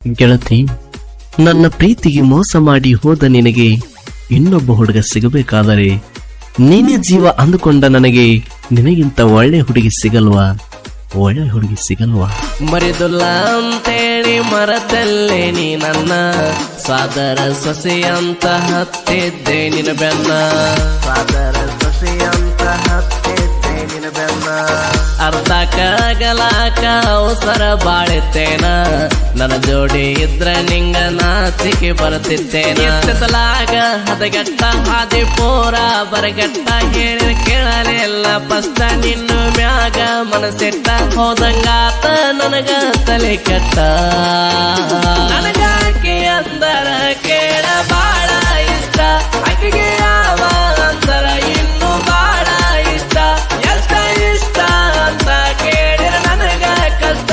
ಗೆಳತಿ, ನನ್ನ ಪ್ರೀತಿಗೆ ಮೋಸ ಮಾಡಿ ಹೋದ ನಿನಗೆ ಇನ್ನೊಬ್ಬ ಹುಡುಗ ಸಿಗಬೇಕಾದರೆ ನೀನೇ ಜೀವ ಅಂದುಕೊಂಡ ನನಗೆ ನಿನಗಿಂತ ಒಳ್ಳೆ ಹುಡುಗಿ ಸಿಗಲ್ವಾ? ಒಳ್ಳೆ ಹುಡುಗಿ ಸಿಗಲ್ವಾ? ಮರಿದುಲ್ಲ ಅಂತೇಳಿ ಮರದಲ್ಲೇ ನೀ ನನ್ನ ಸಾದರ ಸೊಸೆ ಅಂತ ಹತ್ತಿದ್ದೆ ನಿನ್ನ ಬೆನ್ನ. ಸಾದರ ಸೊಸೆ ಅಂತ ಹತ್ತಿದ್ದೆ ನಿನ್ನ ಬೆನ್ನ. ಅರ್ಧಕ ಗಲಾಕ ಅವಸರ ಬಾಳಿತ್ತೇನ, ನನ್ನ ಜೋಡಿ ಇದ್ರ ನಿಂಗ ನಾಚಿಕೆ ಬರ್ತಿದ್ದೇನ. ಎತ್ತಲಾಗ ಹದಗಟ್ಟ ಹಾದಿ ಪೋರ ಬರಗಟ್ಟ ಹೇಳಿದ ಕೇಳಲಿಲ್ಲ ಪಸ್ತ ನಿನ್ನ ಮ್ಯಾಗ ಮನಸ್ಸೆಟ್ಟ ಹೋದಂಗಾತ ನನಗ ತಲೆ ಕೆಟ್ಟ. ನನಗಾಕಿ ಅಂದರ ಕೇಳ ಬಾಳ ಇಷ್ಟ, ಆಕೆಗೆ ಯಾವ ಅಂದರ ಇನ್ನು ಬಾಳ ಇಷ್ಟ. ಎಷ್ಟ ಇಷ್ಟ ಅಂತ ಕೇಳಿರ ನನಗ ಕಷ್ಟ,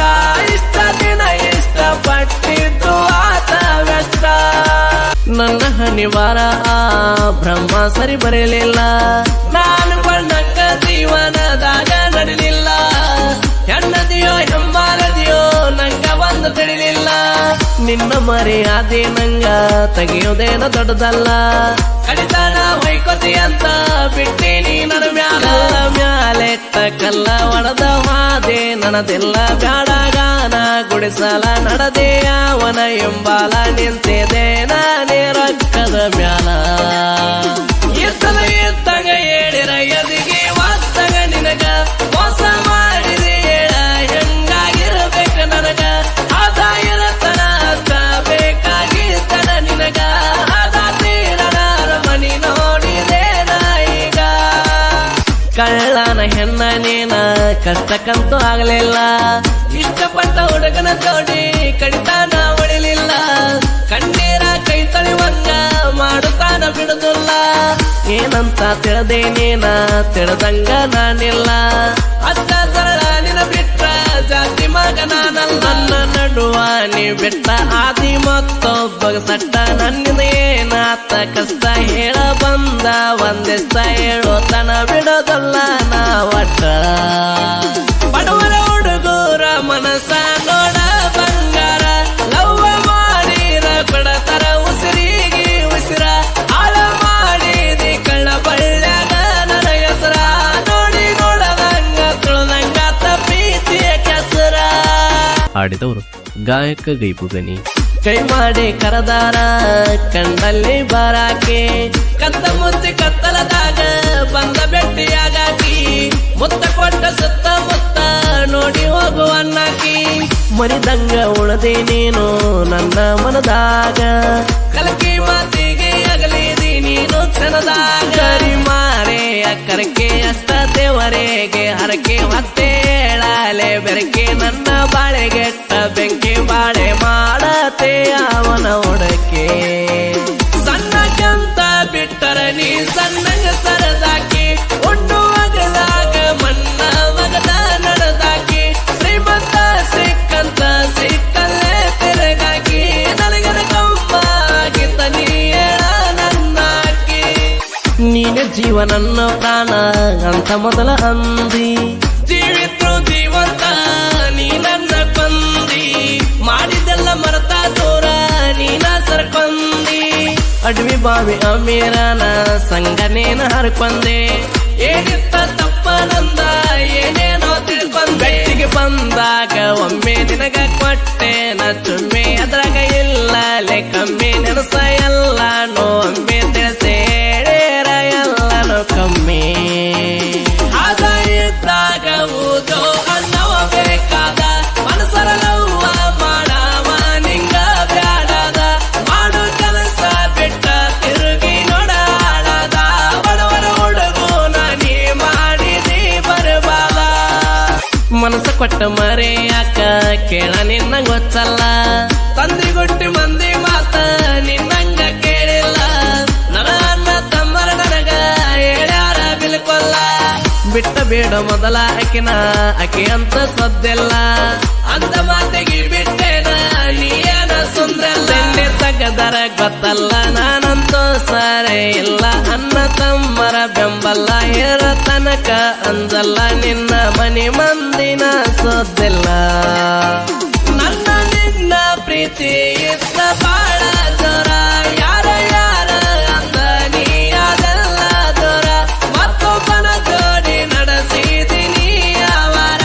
ಇಷ್ಟ ದಿನ ಇಷ್ಟ ಪಟ್ಟಿದ್ದು ಆತ ವ್ಯಸ್ತ. ನನ್ನ ಹನಿವಾರ ಬ್ರಹ್ಮ ಸರಿ ಬರಲಿಲ್ಲ, ನಾನು ಕೊಂಡಂಗ ಜೀವನದಾಗ ನಡಲಿಲ್ಲ. ಹೆಣ್ಣದಿಯೋ ಹೆಂಬಾರದಿಯೋ ನಂಗ ಒಂದು ತಿಳಿಲಿಲ್ಲ. ನಿನ್ನ ಮರ್ಯಾದೆ ನಂಗ ತೆಗೆಯುವುದೇನ ದೊಡ್ಡದಲ್ಲ, ಕಡಿತನ ಹೊಯ್ಕೋತಿ ಅಂತ ಬಿಟ್ಟೇನಿ ನನ್ನ ಮ್ಯಾಲ. ಮ್ಯಾಲೆಟ್ಟ ಕಲ್ಲ ಒಡದ ಹಾದೆ ನನದೆಲ್ಲ ಬ್ಯಾಡಗಾನ ಗುಡಿಸಲ ನಡೆದೆ ಅವನ ಎಂಬಾಲ ನಿಂತಿದೆ ನಾನೇ ರೊಕ್ಕದ ಮ್ಯಾಲ. ಎತ್ತಲ ಎತ್ತಗ ಹೇಳಿರ ಎದಿಗೆ ವಾಸ್ತಗ ನಿನಗ ಮೋಸ ಮಾಡಿದೆ ಹೇಳ ಹೆಂಗಾಗಿರಬೇಕ ನನಗ. ಆದ ಇರತನ ಅಂತ ಬೇಕಾಗಿರ್ತನ ನಿನಗ, ಆದ ತೀರನ ಮನಿ ನೋಡಿದೆ ಈಗ. ಕಳ್ಳನ ಹೆಣ್ಣ ನೀನ ಕಷ್ಟಕ್ಕಂತೂ ಆಗಲಿಲ್ಲ, ಇಷ್ಟಪಟ್ಟ ಹುಡುಗನ ಜೋಡಿ ಕಡಿತಾನ ಹೊಡಿಲಿಲ್ಲ. ಕಣ್ಣೀರ ಕೈ ತೊಳೆಯುವಂಗ ಮಾಡುತ್ತಾನ ಬಿಡುದಿಲ್ಲ. ಏನಂತ ತಿಳಿದೆ ನೀನ ತಿಳಿದಂಗ ನಾನಿಲ್ಲ, ಅಷ್ಟ ಸರಳ ನಿನ ಬಿಟ್ಟ ಜಾತಿ ಮಗ ನಾನಲ್ಲ. ನನ್ನ ನಡುವ ನೀ ಬಿಟ್ಟ ಆದಿ ಮತ್ತೊಬ್ಬ ಸಟ್ಟ, ನನ್ನಿಂದ ಏನಾತ ಕಷ್ಟ ಹೇಳ ಬಂದ ಒಂದೆಷ್ಟ ಹೇಳೋತನ ಬಿಡೋದಲ್ಲ ನಾ ಒಟ್ಟ. ಬಡವರ ಹುಡುಗರ ಮನಸ್ಸ ನೋಡ ಬಂಗಾರ, ಲವ್ವ ಮಾಡಿರ ಕೊಡತರ ಉಸಿರಿಗೆ ಉಸಿರ. ಆಳ ಮಾಡಿದಿ ಕಳ್ಳ ಬಳ್ಳ್ಯಾಗ ನನ್ನ ಹೆಸರ, ನೋಡಿ ನೋಡದಂಗ ತುಳದಂಗ ಪ್ರೀತಿಯ ಕೆಸರ. ಹಾಡಿದವರು ಗಾಯಕ ಗೈಬುಗನಿ. ಕೈ ಮಾಡಿ ಕರದಾರ ಕಂಡಲ್ಲಿ ಬಾರಾಕೆ, ಕತ್ತ ಮುತ್ತಿ ಕತ್ತಲದಾಗ ಬಂದ ಭೇಟಿಯಾಗಾಕಿ. ಮುತ್ತ ಕೊಟ್ಟ ಸುತ್ತ ಮುತ್ತ ನೋಡಿ ಹೋಗುವನ್ನಾಕಿ. ಮರಿದಂಗ ಉಳದೆ ನೀನು ನನ್ನ ಮನದಾಗ, ಕಲಕಿ ಮಾತಿಗೆ ಅಗಲಿದಿ ನೀನು ಕ್ಷಣದಾಗ. ಕರಿ ಮಾರೆ ಅಕ್ಕರಕ್ಕೆ ಅಷ್ಟ ದೇವರೆಗೆ ಹರಕೆ ಮತ್ತೆ ಹೇಳಲೆ ಬೆರಕೆ. ನನ್ನ ಬಾಳೆಗೆಟ್ಟ ಬೆಂಕಿ ಬಾಳೆ ಮಾಡತೆ ಅವನ ಒಡಕೆ. ಸಣ್ಣಕ್ಕಂತ ಬಿಟ್ಟರ ನೀ ಸಣ್ಣಗ ಸರದಾಕಿ, ಉಣ್ಣುವಾಗದಾಗ ಮಣ್ಣ ಮಗದ ನಡೆದಾಕಿ. ಶ್ರೀಮಂತ ಸಿಕ್ಕಂತ ಸಿಕ್ಕಲ್ಲೇ ತಿರುಗಾಕಿ, ನನಗನ ಕಮ್ಮಾಗಿತ್ತ ನೀ ಹೇಳ ನನ್ನಾಕಿ. ನೀನೆ ಜೀವ ನನ್ನ ಪ್ರಾಣ ಅಂತ ಮೊದಲ ಅಂದಿ, ಜೀವಿತ್ರು ಜೀವಂತ ನೀ ನನ್ನ ಕೊಂದಿ. ಮಾಡಿದೆಲ್ಲ ಮರತ ದೂರ ನೀನ ಸರ್ಕೊಂದಿ. ಅಡ್ವಿ ಬಾವಿ ಅಮೀರನ ಸಂಗನೇನ ಹರ್ಕೊಂದೆ, ಏನಿತ್ತ ತಪ್ಪ ನಂದ ಏನೇನೋ ತಿಳ್ಕೊಂಡೆ. ಬೆಟ್ಟಿಗೆ ಬಂದಾಗ ಒಮ್ಮೆ ನಿನಗ ಕೊಟ್ಟೆ ನ ಚುಮ್ಮೆ, ಅದ್ರಾಗ ಇಲ್ಲ ಕಮ್ಮಿ ನೆನಸ ಎಲ್ಲ ಒಮ್ಮೆ ತಿಳಿಸೆ ಹೇಳೇರ ಎಲ್ಲನೂ ಕಮ್ಮಿ. ಆದ ಇದ್ದಾಗ ಊದೋ ಅನ್ನವ ಬೇಕಾದ, ಮನಸರ ಲವ್ವ ಮಾಡವ ನಿಂಗ ಬ್ಯಾಡದ. ಮಾಡು ಕೆಲಸ ಬಿಟ್ಟ ತಿರುಗಿ ನೋಡಾಡದ, ಬಡವರ ಹುಡುಗನ ನೀ ಮಾಡಿದಿ ಬರಬಾದ. ಮನಸ್ಸು ಕೊಟ್ಟ ಮರೆಯಾಕ ಕೇಳ ನಿನ್ನ ಗೊತ್ತಲ್ಲ, ತಂದಿ ಗುಟ್ಟಿ ಮಂದಿ ಮಾತ ನಿನ್ನಂಗ ಕೇಳಿಲ್ಲ. ನನ್ನ ಅಣ್ಣ ತಮ್ಮರ ನನಗ ಹೇಳ್ಯಾರ ಬಿಲ್ಕೊಲ್ಲ, ಬಿಟ್ಟ ಬೇಡ ಮೊದಲ ಅಕಿನ ಅಕಿ ಅಂತ ಸದ್ದಿಲ್ಲ. ಅಂದ ಮಾತಿಗೆ ಬಿಟ್ಟೇನ ನೀಯನ ಸುಂದರಲ್ಲ. ತಗದರ ಗೊತ್ತಲ್ಲ ನಾನಂತೂ ಸರಿ ಇಲ್ಲ, ಅನ್ನ ತಮ್ಮರ ಬೆಂಬಲ್ಲ ಇರ ತನಕ ಅಂದಲ್ಲ. ನಿನ್ನ ಮನಿ ಮಂದಿನ ಸೋದಿಲ್ಲ, ನನ್ನ ನಿನ್ನ ಪ್ರೀತಿ ಪ್ರೀತಿ ಇತ್ತ ಬಾಳ ದೂರ ಯಾರ ಯಾರ ಅಂದ ನೀ ಅದೆಲ್ಲ ದೂರ ಮತ್ತೊಬ್ಬನ ಜೋಡಿ ನಡೆಸಿದಿನಿ ಅವರ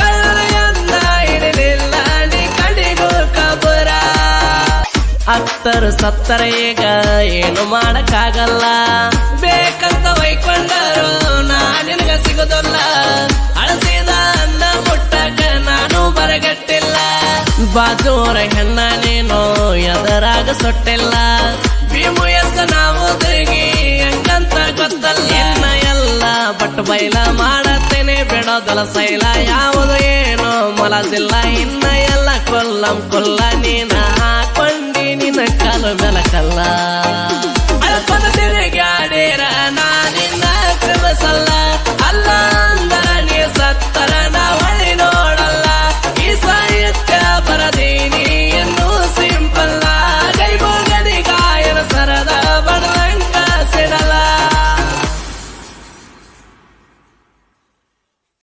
ಕಳ್ಳಯನ್ನ ಹಿಡಿಲಿಲ್ಲ ನೀ ಕಡಿಗೂ ಕಬರ ಅತ್ತರು ಸತ್ತರ ಈಗ ಏನು ಮಾಡಕ್ಕಾಗಲ್ಲ ಬೇಕಂತ ವೈಕೊಂಡರು ನಾ ನಿನಗ ಸಿಗುದಲ್ಲ ಅಳಸಿದ ಅನ್ನ ಮುಟ್ಟಕ ನಾನು ಬರಗಟ್ಟಿಲ್ಲ ಬಾಜೂರ ಹೆಣ್ಣ ನೀನು ಎದರಾಗ ಸೊಟ್ಟಿಲ್ಲ ಭೀಮು ಎಸ್ ನಾವು ತಿರುಗಿ ಹಂಗಂತ ಗೊತ್ತಲ್ಲ ಎನ್ನ ಎಲ್ಲ ಬಟ್ ಬೈಲ ಮಾಡತ್ತೇನೆ ಬಿಡೋದಲ್ಲ ಸೈಲ ಯಾವುದು ಏನು ಮೊಲಸಿಲ್ಲ ಇನ್ನ ಎಲ್ಲ ಕೊಲ್ಲಂ ಕೊಲ್ಲ ನೀನು